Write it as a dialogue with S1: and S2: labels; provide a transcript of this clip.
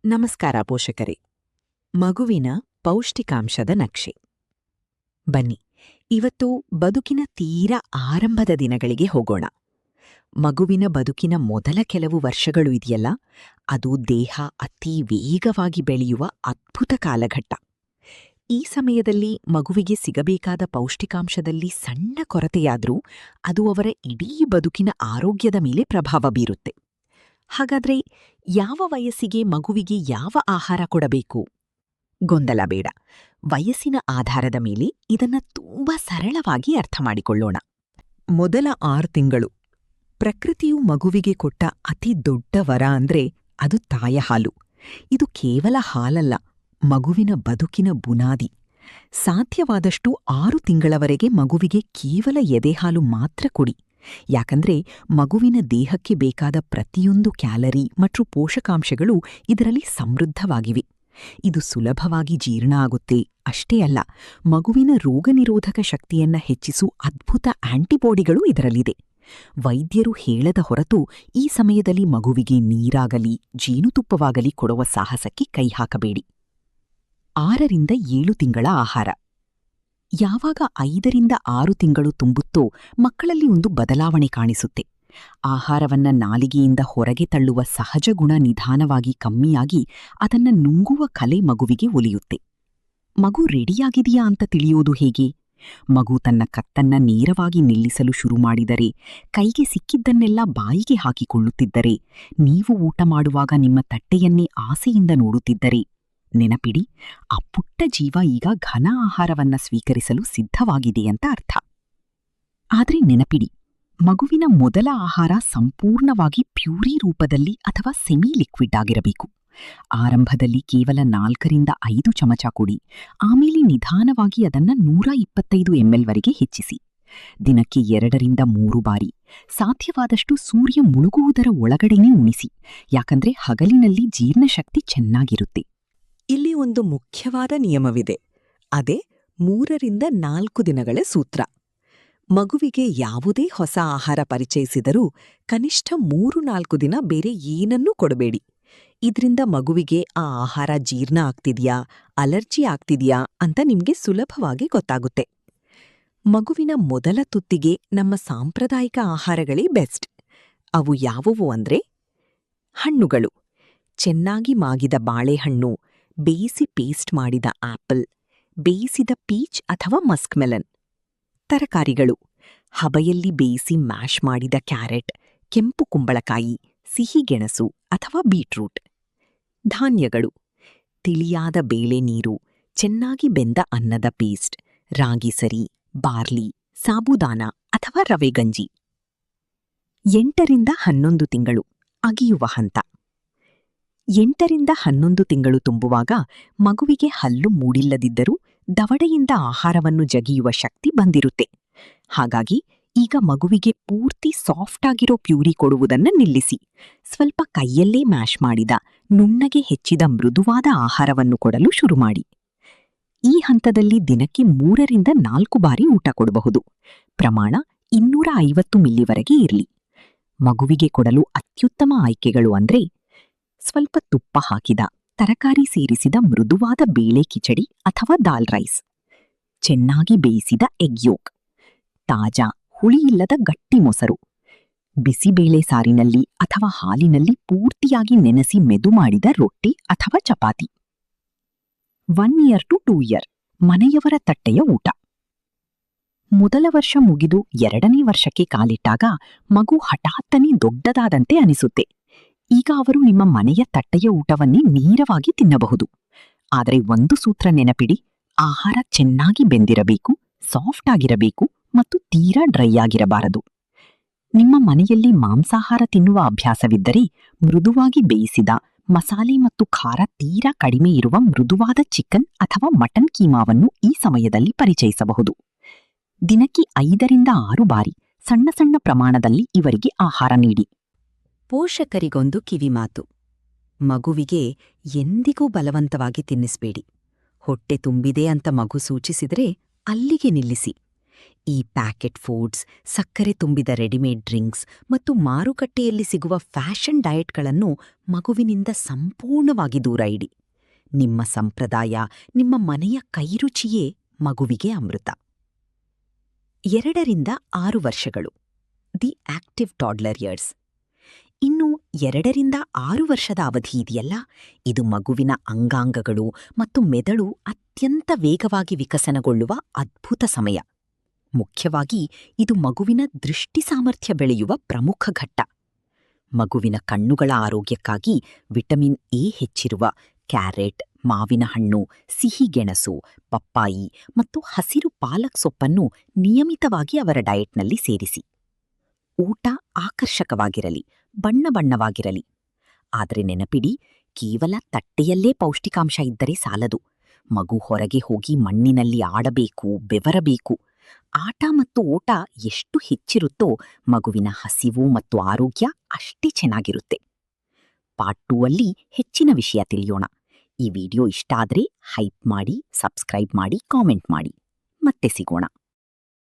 S1: ನಮಸ್ಕಾರ ಪೋಷಕರೇ. ಮಗುವಿನ ಪೌಷ್ಟಿಕಾಂಶದ ನಕ್ಷೆ. ಬನ್ನಿ, ಇವತ್ತು ಬದುಕಿನ ತೀರಾ ಆರಂಭದ ದಿನಗಳಿಗೆ ಹೋಗೋಣ. ಮಗುವಿನ ಬದುಕಿನ ಮೊದಲ ಕೆಲವು ವರ್ಷಗಳು ಇದೆಯಲ್ಲ, ಅದು ದೇಹ ಅತಿ ವೇಗವಾಗಿ ಬೆಳೆಯುವ ಅದ್ಭುತ ಕಾಲಘಟ್ಟ. ಈ ಸಮಯದಲ್ಲಿ ಮಗುವಿಗೆ ಸಿಗಬೇಕಾದ ಪೌಷ್ಟಿಕಾಂಶದಲ್ಲಿ ಸಣ್ಣ ಕೊರತೆಯಾದರೂ ಅದು ಅವರ ಇಡೀ ಬದುಕಿನ ಆರೋಗ್ಯದ ಮೇಲೆ ಪ್ರಭಾವ ಬೀರುತ್ತೆ. ಹಾಗಾದ್ರೆ ಯಾವ ವಯಸ್ಸಿಗೆ ಮಗುವಿಗೆ ಯಾವ ಆಹಾರ ಕೊಡಬೇಕು? ಗೊಂದಲ ಬೇಡ. ವಯಸ್ಸಿನ ಆಧಾರದ ಮೇಲೆ ಇದನ್ನ ತುಂಬಾ ಸರಳವಾಗಿ ಅರ್ಥ ಮಾಡಿಕೊಳ್ಳೋಣ. ಮೊದಲ 6 ತಿಂಗಳು ಪ್ರಕೃತಿಯು ಮಗುವಿಗೆ ಕೊಟ್ಟ ಅತಿ ದೊಡ್ಡ ವರ ಅಂದ್ರೆ ಅದು ತಾಯ ಹಾಲು. ಇದು ಕೇವಲ ಹಾಲಲ್ಲ, ಮಗುವಿನ ಬದುಕಿನ ಬುನಾದಿ. ಸಾಧ್ಯವಾದಷ್ಟು 6 ತಿಂಗಳವರೆಗೆ ಮಗುವಿಗೆ ಕೇವಲ ಎದೆಹಾಲು ಮಾತ್ರ ಕೊಡಿ. ಯಾಕಂದ್ರೆ ಮಗುವಿನ ದೇಹಕ್ಕೆ ಬೇಕಾದ ಪ್ರತಿಯೊಂದು ಕ್ಯಾಲರಿ ಮತ್ತು ಪೋಷಕಾಂಶಗಳು ಇದರಲ್ಲಿ ಸಮೃದ್ಧವಾಗಿವೆ. ಇದು ಸುಲಭವಾಗಿ ಜೀರ್ಣ ಆಗುತ್ತೆ. ಅಷ್ಟೇ ಅಲ್ಲ, ಮಗುವಿನ ರೋಗನಿರೋಧಕ ಶಕ್ತಿಯನ್ನ ಹೆಚ್ಚಿಸು ಅದ್ಭುತ ಆಂಟಿಬಾಡಿಗಳು ಇದರಲ್ಲಿದೆ. ವೈದ್ಯರು ಹೇಳದ ಹೊರತು ಈ ಸಮಯದಲ್ಲಿ ಮಗುವಿಗೆ ನೀರಾಗಲಿ ಜೇನುತುಪ್ಪವಾಗಲಿ ಕೊಡುವ ಸಾಹಸಕ್ಕೆ ಕೈ ಹಾಕಬೇಡಿ. 6 ರಿಂದ 7 ತಿಂಗಳ ಆಹಾರ. ಯಾವಾಗ 5 ರಿಂದ 6 ತಿಂಗಳು ತುಂಬುತ್ತೋ ಮಕ್ಕಳಲ್ಲಿ ಒಂದು ಬದಲಾವಣೆ ಕಾಣಿಸುತ್ತೆ. ಆಹಾರವನ್ನ ನಾಲಿಗೆಯಿಂದ ಹೊರಗೆ ತಳ್ಳುವ ಸಹಜ ಗುಣ ನಿಧಾನವಾಗಿ ಕಮ್ಮಿಯಾಗಿ ಅದನ್ನ ನುಂಗುವ ಕಲೆ ಮಗುವಿಗೆ ಒಲಿಯುತ್ತೆ. ಮಗು ರೆಡಿಯಾಗಿದೆಯಾ ಅಂತ ತಿಳಿಯೋದು ಹೇಗೆ? ಮಗು ತನ್ನ ಕತ್ತನ್ನ ನೇರವಾಗಿ ನಿಲ್ಲಿಸಲು ಶುರು ಮಾಡಿದರೆ, ಕೈಗೆ ಸಿಕ್ಕಿದ್ದನ್ನೆಲ್ಲ ಬಾಯಿಗೆ ಹಾಕಿಕೊಳ್ಳುತ್ತಿದ್ದರೆ, ನೀವು ಊಟ ಮಾಡುವಾಗ ನಿಮ್ಮ ತಟ್ಟೆಯನ್ನೇ ಆಸೆಯಿಂದ ನೋಡುತ್ತಿದ್ದರೆ, ನೆನಪಿಡಿ, ಆ ಪುಟ್ಟ ಜೀವ ಈಗ ಘನ ಆಹಾರವನ್ನ ಸ್ವೀಕರಿಸಲು ಸಿದ್ಧವಾಗಿದೆ ಅಂತ ಅರ್ಥ. ಆದ್ರೆ ನೆನಪಿಡಿ, ಮಗುವಿನ ಮೊದಲ ಆಹಾರ ಸಂಪೂರ್ಣವಾಗಿ ಪ್ಯೂರಿ ರೂಪದಲ್ಲಿ ಅಥವಾ ಸೆಮಿ ಲಿಕ್ವಿಡ್ ಆಗಿರಬೇಕು. ಆರಂಭದಲ್ಲಿ ಕೇವಲ 4 ರಿಂದ 5 ಚಮಚ ಕೊಡಿ. ಆಮೇಲೆ ನಿಧಾನವಾಗಿ ಅದನ್ನ 125 ml ವರೆಗೆ ಹೆಚ್ಚಿಸಿ. ದಿನಕ್ಕೆ 2 ರಿಂದ 3 ಬಾರಿ. ಸಾಧ್ಯವಾದಷ್ಟು ಸೂರ್ಯ ಮುಳುಗುವುದರ ಒಳಗಡೆನೇ ಉಣಿಸಿ. ಯಾಕಂದ್ರೆ ಹಗಲಿನಲ್ಲಿ ಜೀರ್ಣಶಕ್ತಿ ಚೆನ್ನಾಗಿರುತ್ತೆ. ಇಲ್ಲಿ ಒಂದು ಮುಖ್ಯವಾದ ನಿಯಮವಿದೆ. ಅದೇ 3 ರಿಂದ 4 ದಿನಗಳ ಸೂತ್ರ. ಮಗುವಿಗೆ ಯಾವುದೇ ಹೊಸ ಆಹಾರ ಪರಿಚಯಿಸಿದರೂ ಕನಿಷ್ಠ 3-4 ದಿನ ಬೇರೆ ಏನನ್ನೂ ಕೊಡಬೇಡಿ. ಇದ್ರಿಂದ ಮಗುವಿಗೆ ಆ ಆಹಾರ ಜೀರ್ಣ ಆಗ್ತಿದ್ಯಾ, ಅಲರ್ಜಿ ಆಗ್ತಿದ್ಯಾ ಅಂತ ನಿಮ್ಗೆ ಸುಲಭವಾಗಿ ಗೊತ್ತಾಗುತ್ತೆ. ಮಗುವಿನ ಮೊದಲ ತುತ್ತಿಗೆ ನಮ್ಮ ಸಾಂಪ್ರದಾಯಿಕ ಆಹಾರಗಳೇ ಬೆಸ್ಟ್. ಅವು ಯಾವುವು ಅಂದ್ರೆ, ಹಣ್ಣುಗಳು, ಚೆನ್ನಾಗಿ ಮಾಗಿದ ಬಾಳೆಹಣ್ಣು, ಬೇಯಿಸಿ ಪೇಸ್ಟ್ ಮಾಡಿದ ಆಪಲ್, ಬೇಯಿಸಿದ ಪೀಚ್ ಅಥವಾ ಮಸ್ಕ್ ಮೆಲನ್. ತರಕಾರಿಗಳು, ಹಬೆಯಲ್ಲಿ ಬೇಯಿಸಿ ಮ್ಯಾಶ್ ಮಾಡಿದ ಕ್ಯಾರೆಟ್, ಕೆಂಪು ಕುಂಬಳಕಾಯಿ, ಸಿಹಿಗೆಣಸು ಅಥವಾ ಬೀಟ್ರೂಟ್. ಧಾನ್ಯಗಳು, ತಿಳಿಯಾದ ಬೇಳೆ ನೀರು, ಚೆನ್ನಾಗಿ ಬೆಂದ ಅನ್ನದ ಪೇಸ್ಟ್, ರಾಗಿ ಸರಿ, ಬಾರ್ಲಿ, ಸಾಬುದಾನ ಅಥವಾ ರವೆ ಗಂಜಿ. 8 ರಿಂದ 11 ತಿಂಗಳು ಅಗಿಯುವ ಹಂತ. 8 ರಿಂದ 11 ತಿಂಗಳು ತುಂಬುವಾಗ ಮಗುವಿಗೆ ಹಲ್ಲು ಮೂಡಿಲ್ಲದಿದ್ದರೂ ದವಡೆಯಿಂದ ಆಹಾರವನ್ನು ಜಗಿಯುವ ಶಕ್ತಿ ಬಂದಿರುತ್ತೆ. ಹಾಗಾಗಿ ಈಗ ಮಗುವಿಗೆ ಪೂರ್ತಿ ಸಾಫ್ಟ್ ಆಗಿರೋ ಪ್ಯೂರಿ ಕೊಡುವುದನ್ನ ನಿಲ್ಲಿಸಿ. ಸ್ವಲ್ಪ ಕೈಯಲ್ಲೇ ಮ್ಯಾಶ್ ಮಾಡಿದ, ನುಣ್ಣಗೆ ಹೆಚ್ಚಿದ ಮೃದುವಾದ ಆಹಾರವನ್ನು ಕೊಡಲು ಶುರು ಮಾಡಿ. ಈ ಹಂತದಲ್ಲಿ ದಿನಕ್ಕೆ 3 ರಿಂದ 4 ಬಾರಿ ಊಟ ಕೊಡಬಹುದು. ಪ್ರಮಾಣ 250 ಮಿಲಿವರೆಗೆ ಇರಲಿ. ಮಗುವಿಗೆ ಕೊಡಲು ಅತ್ಯುತ್ತಮ ಆಯ್ಕೆಗಳು ಅಂದ್ರೆ, ಸ್ವಲ್ಪ ತುಪ್ಪ ಹಾಕಿದ, ತರಕಾರಿ ಸೇರಿಸಿದ ಮೃದುವಾದ ಬೇಳೆ ಕಿಚಡಿ ಅಥವಾ ದಾಲ್ ರೈಸ್, ಚೆನ್ನಾಗಿ ಬೇಯಿಸಿದ ಎಗ್ ಯೋಕ್, ತಾಜಾ ಹುಳಿಯಿಲ್ಲದ ಗಟ್ಟಿ ಮೊಸರು, ಬಿಸಿಬೇಳೆ ಸಾರಿನಲ್ಲಿ ಅಥವಾ ಹಾಲಿನಲ್ಲಿ ಪೂರ್ತಿಯಾಗಿ ನೆನೆಸಿ ಮೆದು ಮಾಡಿದ ರೊಟ್ಟಿ ಅಥವಾ ಚಪಾತಿ. 1 ಇಯರ್ ಟು 2 ಇಯರ್ ಮನೆಯವರ ತಟ್ಟೆಯ ಊಟ. ಮೊದಲ ವರ್ಷ ಮುಗಿದು 2ನೇ ವರ್ಷಕ್ಕೆ ಕಾಲಿಟ್ಟಾಗ ಮಗು ಹಠಾತ್ತನೆ ದೊಡ್ಡದಾದಂತೆ ಅನಿಸುತ್ತೆ. ಈಗ ಅವರು ನಿಮ್ಮ ಮನೆಯ ತಟ್ಟೆಯ ಊಟವನ್ನೇ ನೇರವಾಗಿ ತಿನ್ನಬಹುದು. ಆದರೆ ಒಂದು ಸೂತ್ರ ನೆನಪಿಡಿ, ಆಹಾರ ಚೆನ್ನಾಗಿ ಬೆಂದಿರಬೇಕು, ಸಾಫ್ಟ್ ಆಗಿರಬೇಕು ಮತ್ತು ತೀರಾ ಡ್ರೈ ಆಗಿರಬಾರದು. ನಿಮ್ಮ ಮನೆಯಲ್ಲಿ ಮಾಂಸಾಹಾರ ತಿನ್ನುವ ಅಭ್ಯಾಸವಿದ್ದರೆ, ಮೃದುವಾಗಿ ಬೇಯಿಸಿದ, ಮಸಾಲೆ ಮತ್ತು ಖಾರ ತೀರಾ ಕಡಿಮೆ ಇರುವ ಮೃದುವಾದ ಚಿಕನ್ ಅಥವಾ ಮಟನ್ ಕೀಮಾವನ್ನು ಈ ಸಮಯದಲ್ಲಿ ಪರಿಚಯಿಸಬಹುದು. ದಿನಕ್ಕೆ 5 ರಿಂದ 6 ಬಾರಿ ಸಣ್ಣ ಸಣ್ಣ ಪ್ರಮಾಣದಲ್ಲಿ ಇವರಿಗೆ ಆಹಾರ ನೀಡಿ. ಪೋಷಕರಿಗೊಂದು ಕಿವಿಮಾತು. ಮಗುವಿಗೆ ಎಂದಿಗೂ ಬಲವಂತವಾಗಿ ತಿನ್ನಿಸ್ಬೇಡಿ. ಹೊಟ್ಟೆ ತುಂಬಿದೆ ಅಂತ ಮಗು ಸೂಚಿಸಿದರೆ ಅಲ್ಲಿಗೆ ನಿಲ್ಲಿಸಿ. ಈ ಪ್ಯಾಕೆಟ್ ಫುಡ್ಸ್, ಸಕ್ಕರೆ ತುಂಬಿದ ರೆಡಿಮೇಡ್ ಡ್ರಿಂಕ್ಸ್ ಮತ್ತು ಮಾರುಕಟ್ಟೆಯಲ್ಲಿ ಸಿಗುವ ಫ್ಯಾಷನ್ ಡಯಟ್ಗಳನ್ನು ಮಗುವಿನಿಂದ ಸಂಪೂರ್ಣವಾಗಿ ದೂರ ಇಡಿ. ನಿಮ್ಮ ಸಂಪ್ರದಾಯ, ನಿಮ್ಮ ಮನೆಯ ಕೈರುಚಿಯೇ ಮಗುವಿಗೆ ಅಮೃತ. 2ರಿಂದ 6 ವರ್ಷಗಳು, ದಿ ಆಕ್ಟಿವ್ ಟಾಡ್ಲರ್ ಇಯರ್ಸ್. ಇನ್ನು 2ರಿಂದ 6 ವರ್ಷದ ಅವಧಿ ಇದೆಯಲ್ಲ, ಇದು ಮಗುವಿನ ಅಂಗಾಂಗಗಳು ಮತ್ತು ಮೆದುಳು ಅತ್ಯಂತ ವೇಗವಾಗಿ ವಿಕಸನಗೊಳ್ಳುವ ಅದ್ಭುತ ಸಮಯ. ಮುಖ್ಯವಾಗಿ ಇದು ಮಗುವಿನ ದೃಷ್ಟಿ ಸಾಮರ್ಥ್ಯ ಬೆಳೆಯುವ ಪ್ರಮುಖ ಘಟ್ಟ. ಮಗುವಿನ ಕಣ್ಣುಗಳ ಆರೋಗ್ಯಕ್ಕಾಗಿ ವಿಟಮಿನ್ ಎ ಹೆಚ್ಚಿರುವ ಕ್ಯಾರೆಟ್, ಮಾವಿನ ಹಣ್ಣು, ಸಿಹಿಗೆಣಸು, ಪಪ್ಪಾಯಿ ಮತ್ತು ಹಸಿರು ಪಾಲಕ್ ಸೊಪ್ಪನ್ನು ನಿಯಮಿತವಾಗಿ ಅವರ ಡಯಟ್ನಲ್ಲಿ ಸೇರಿಸಿ. ಊಟ ಆಕರ್ಷಕವಾಗಿರಲಿ, ಬಣ್ಣವಾಗಿರಲಿ. ಆದರೆ ನೆನಪಿಡಿ, ಕೇವಲ ತಟ್ಟೆಯಲ್ಲೇ ಪೌಷ್ಟಿಕಾಂಶ ಇದ್ದರೆ ಸಾಲದು. ಮಗು ಹೊರಗೆ ಹೋಗಿ ಮಣ್ಣಿನಲ್ಲಿ ಆಡಬೇಕು, ಬೆವರಬೇಕು. ಆಟ ಮತ್ತು ಓಟ ಎಷ್ಟು ಹೆಚ್ಚಿರುತ್ತೋ ಮಗುವಿನ ಹಸಿವು ಮತ್ತು ಆರೋಗ್ಯ ಅಷ್ಟೇ ಚೆನ್ನಾಗಿರುತ್ತೆ. ಪಾರ್ಟ್ 2 ಅಲ್ಲಿ ಹೆಚ್ಚಿನ ವಿಷಯ ತಿಳಿಯೋಣ. ಈ ವಿಡಿಯೋ ಇಷ್ಟ ಆದರೆ ಹೈಪ್ ಮಾಡಿ, ಸಬ್ಸ್ಕ್ರೈಬ್ ಮಾಡಿ, ಕಾಮೆಂಟ್ ಮಾಡಿ. ಮತ್ತೆ ಸಿಗೋಣ.